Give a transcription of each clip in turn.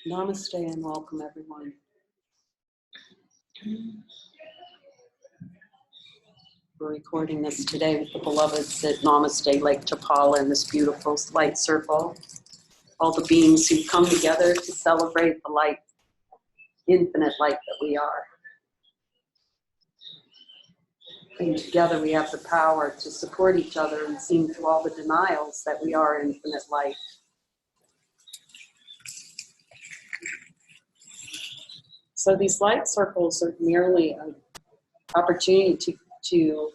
Namaste and welcome, everyone. We're recording this today with the beloveds at Namaste Lake Tapala in this beautiful light circle. All the beings who come together to celebrate the light, infinite light that we are. And together we have the power to support each other and seeing through all the denials that we are infinite light. So these light circles are merely an opportunity to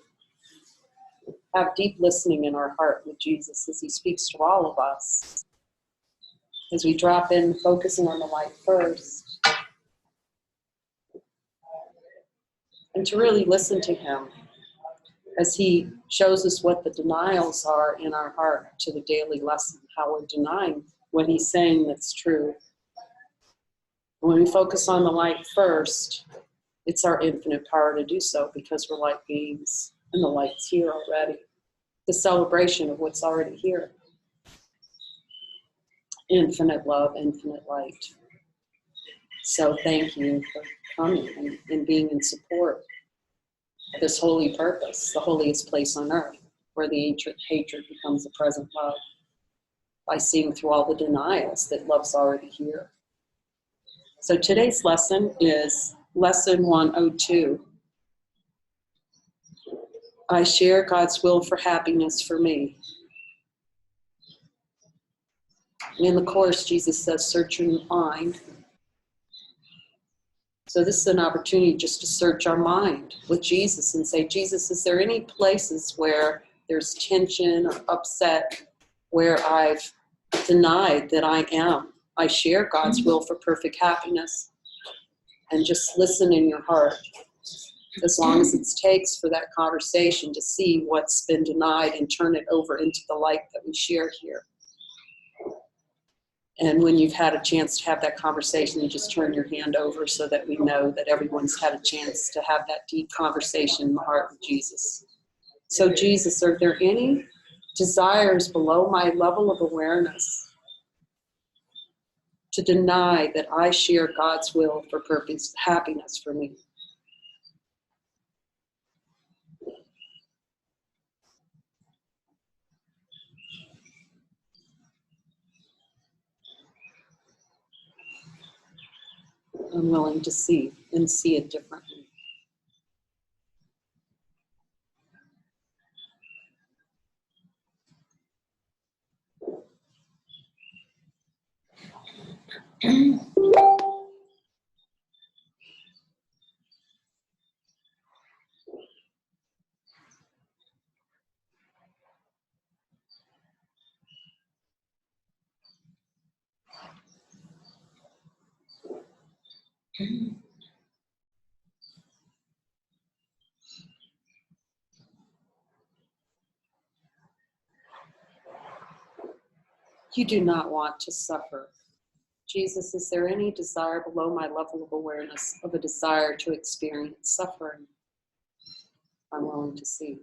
have deep listening in our heart with Jesus as he speaks to all of us. As we drop in, focusing on the light first, and to really listen to him as he shows us what the denials are in our heart to the daily lesson, how we're denying what he's saying that's true. When we focus on the light first, it's our infinite power to do so because we're light beings and the light's here already. The celebration of what's already here. Infinite love, infinite light. So thank you for coming and being in support of this holy purpose, the holiest place on earth, where the ancient hatred becomes a present love, by seeing through all the denials that love's already here. So today's lesson is Lesson 102. I share God's will for happiness for me. In the Course, Jesus says, search your mind. So this is an opportunity just to search our mind with Jesus and say, Jesus, is there any places where there's tension or upset, where I've denied that I am? I share God's will for perfect happiness. And just listen in your heart, as long as it takes for that conversation to see what's been denied and turn it over into the light that we share here. And when you've had a chance to have that conversation, you just turn your hand over so that we know that everyone's had a chance to have that deep conversation in the heart with Jesus. So Jesus, are there any desires below my level of awareness to deny that I share God's will for purpose, happiness for me? I'm willing to see and see it differently. You do not want to suffer. Jesus, is there any desire below my level of awareness of a desire to experience suffering? I'm willing to see.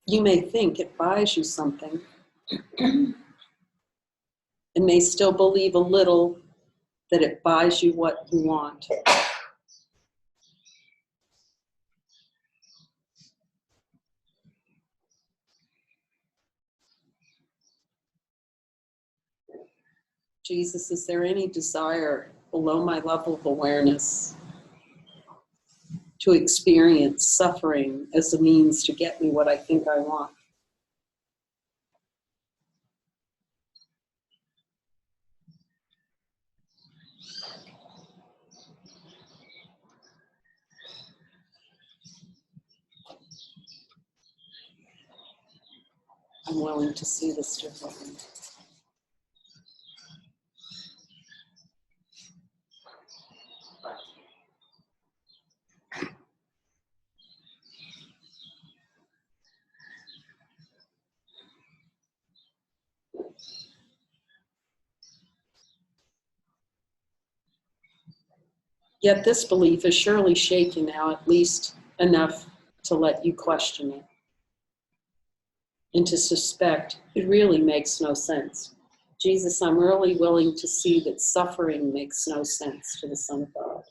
You may think it buys you something, and may still believe a little that it buys you what you want. Jesus, is there any desire below my level of awareness to experience suffering as a means to get me what I think I want? I'm willing to see this differently. Yet this belief is surely shaken now, at least enough to let you question it and to suspect it really makes no sense. Jesus, I'm really willing to see that suffering makes no sense to the Son of God.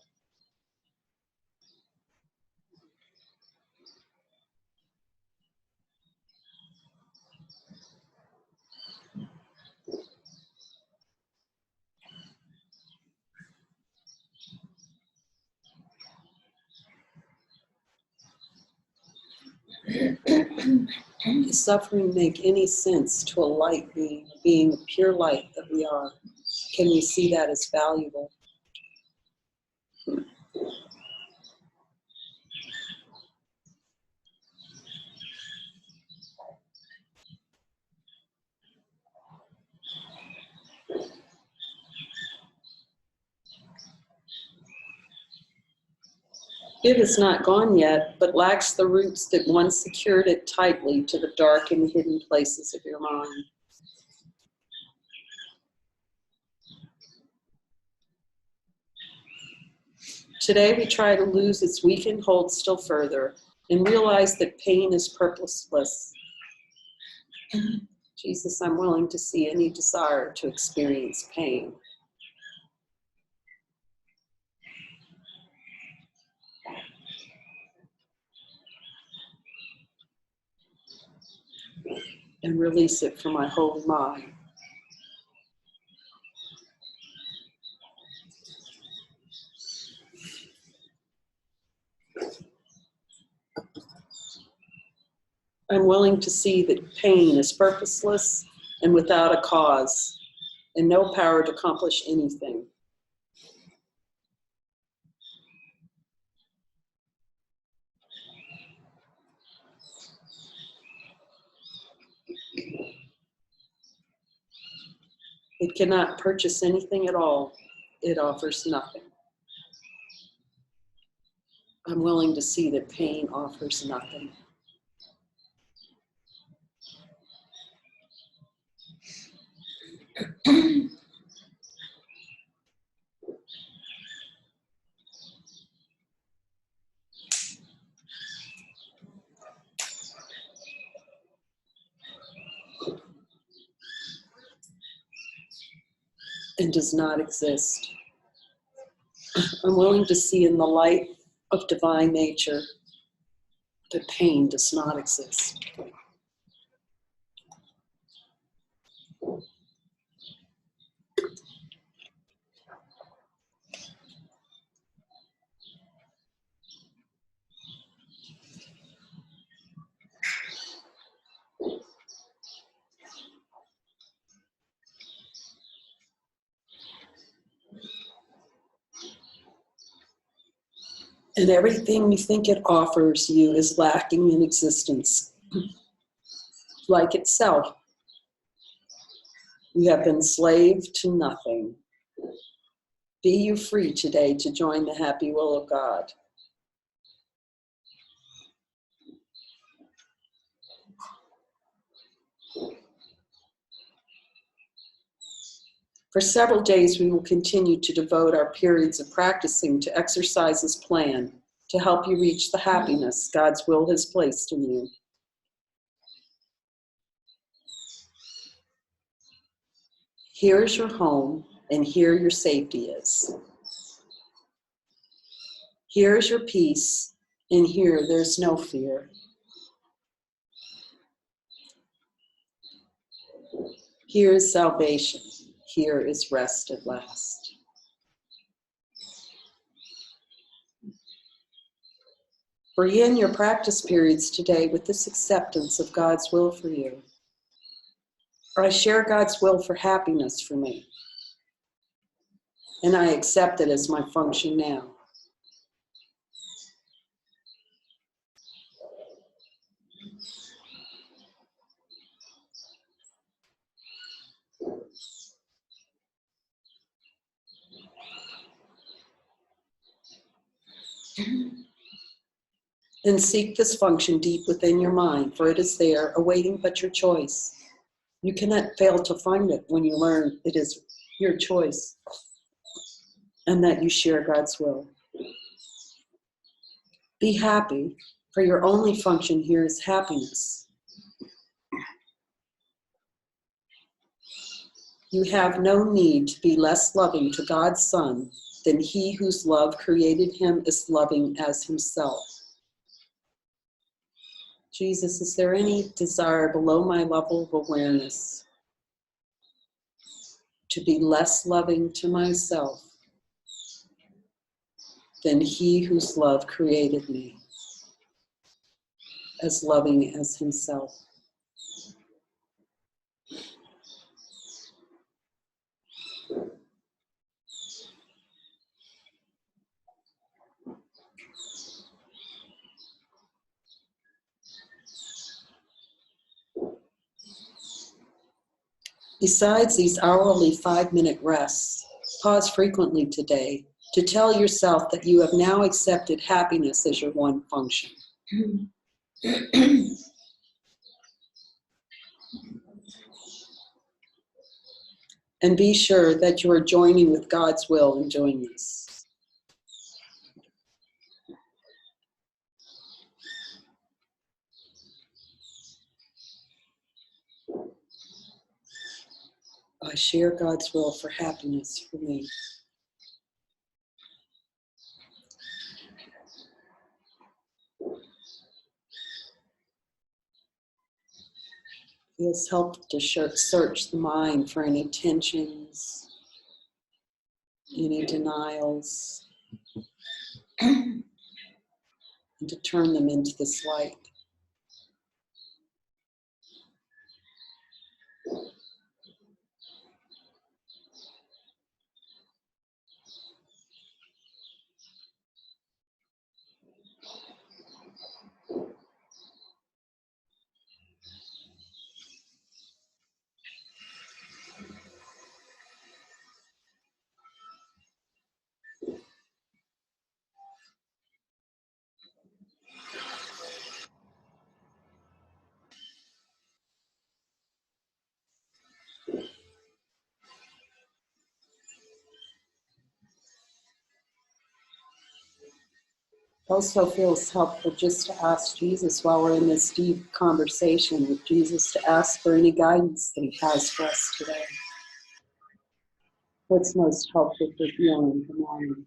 Does suffering make any sense to a light being the pure light that we are? Can we see that as valuable? It is not gone yet, but lacks the roots that once secured it tightly to the dark and hidden places of your mind. Today we try to lose its weakened hold still further and realize that pain is purposeless. Jesus, I'm willing to see any desire to experience pain. And release it from my whole mind. I'm willing to see that pain is purposeless and without a cause, and no power to accomplish anything. It cannot purchase anything at all. It offers nothing. I'm willing to see that pain offers nothing. And does not exist. I'm willing to see in the light of divine nature that pain does not exist. And everything you think it offers you is lacking in existence. Like itself, you have been slave to nothing. Be you free today to join the happy will of God. For several days, we will continue to devote our periods of practicing to exercises planned to help you reach the happiness God's will has placed in you. Here is your home, and here your safety is. Here is your peace, and here there's no fear. Here is salvation. Here is rest at last. Begin your practice periods today with this acceptance of God's will for you. For I share God's will for happiness for me, and I accept it as my function now. And seek this function deep within your mind, for it is there, awaiting but your choice. You cannot fail to find it when you learn it is your choice and that you share God's will. Be happy, for your only function here is happiness. You have no need to be less loving to God's Son than he whose love created him is loving as himself. Jesus, is there any desire below my level of awareness to be less loving to myself than he whose love created me as loving as himself? Besides these hourly 5-minute rests, pause frequently today to tell yourself that you have now accepted happiness as your one function. And be sure that you are joining with God's will in doing this. I share God's will for happiness for me. He has helped to search the mind for any tensions, any denials, and to turn them into this light. Also feels helpful just to ask Jesus while we're in this deep conversation with Jesus, to ask for any guidance that he has for us today. What's most helpful for healing the mind?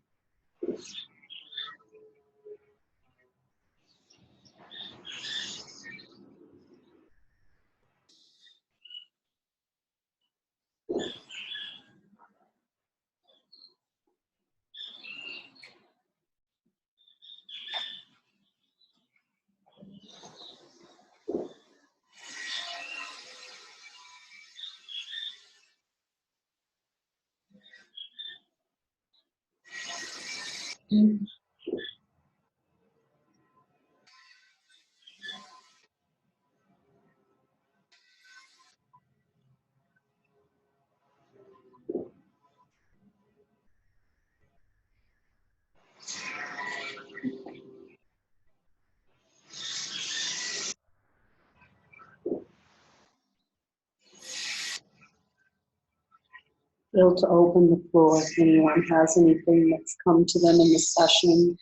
Feel to open the floor if anyone has anything that's come to them in the session,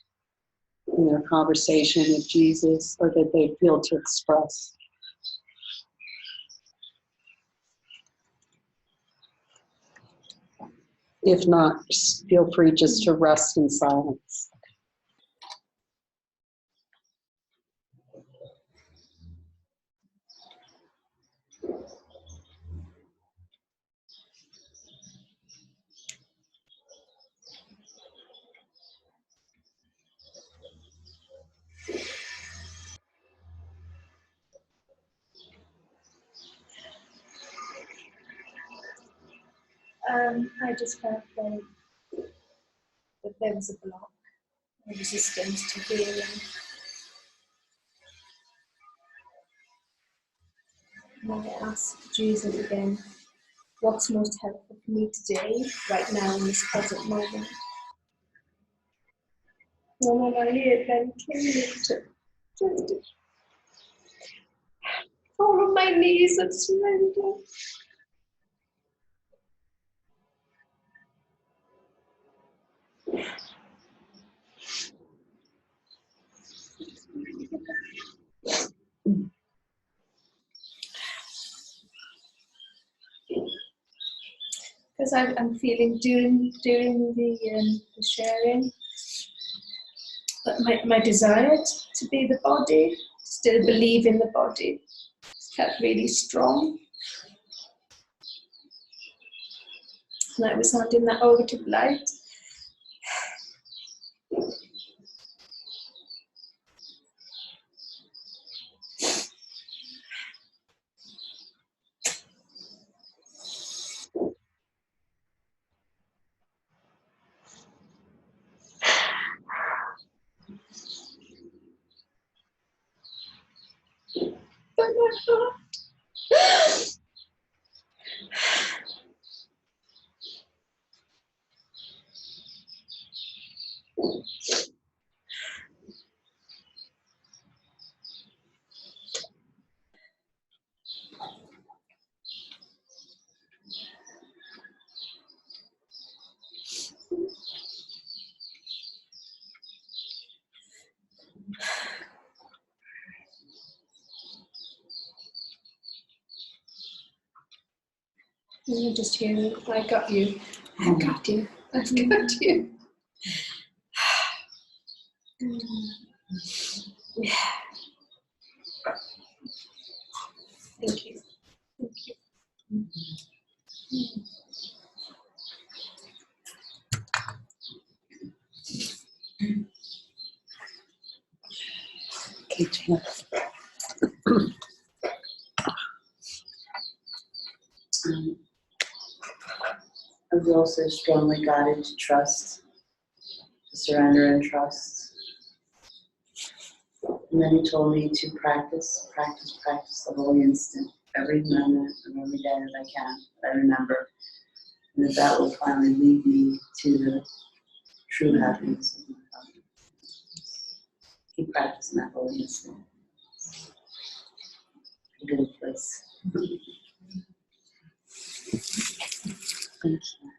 in their conversation with Jesus, or that they feel to express. If not, just feel free just to rest in silence. I just felt that there was a block, a resistance to healing. And I asked Jesus again, what's most helpful for me today, right now in this present moment? And then I hear then told me to just fall on my knees and surrender. because I'm feeling during the sharing that my desire to be the body, still believe in the body, felt really strong. And I was handing that over to light. But my heart. You're just hearing, I got you. I got you. I've got you. Yeah. Thank you. Thank you. Okay, Jan. I was also strongly guided to trust, to surrender and trust. And then he told me to practice the holy instant every moment of every day that I can, that I remember. And that will finally lead me to the true happiness of my heart. Keep practicing that holy instant. A good place. Thank you.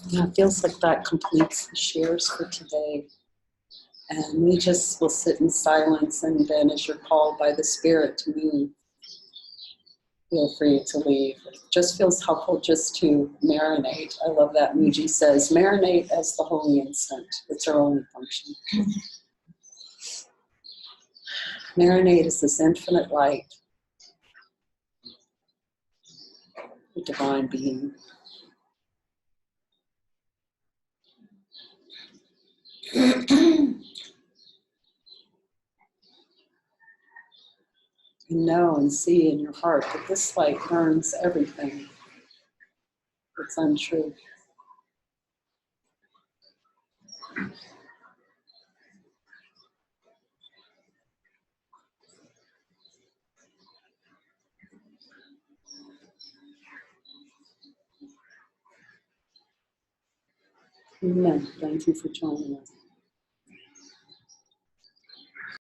Yeah, it feels like that completes the shares for today. And we just will sit in silence, and then as you're called by the Spirit to move, feel free to leave. It just feels helpful just to marinate. I love that Mooji says, marinate as the holy instant. It's our only function. Marinate is this infinite light, the divine being. You know and see in your heart that this light burns everything that's untrue. Amen. Thank you for joining us.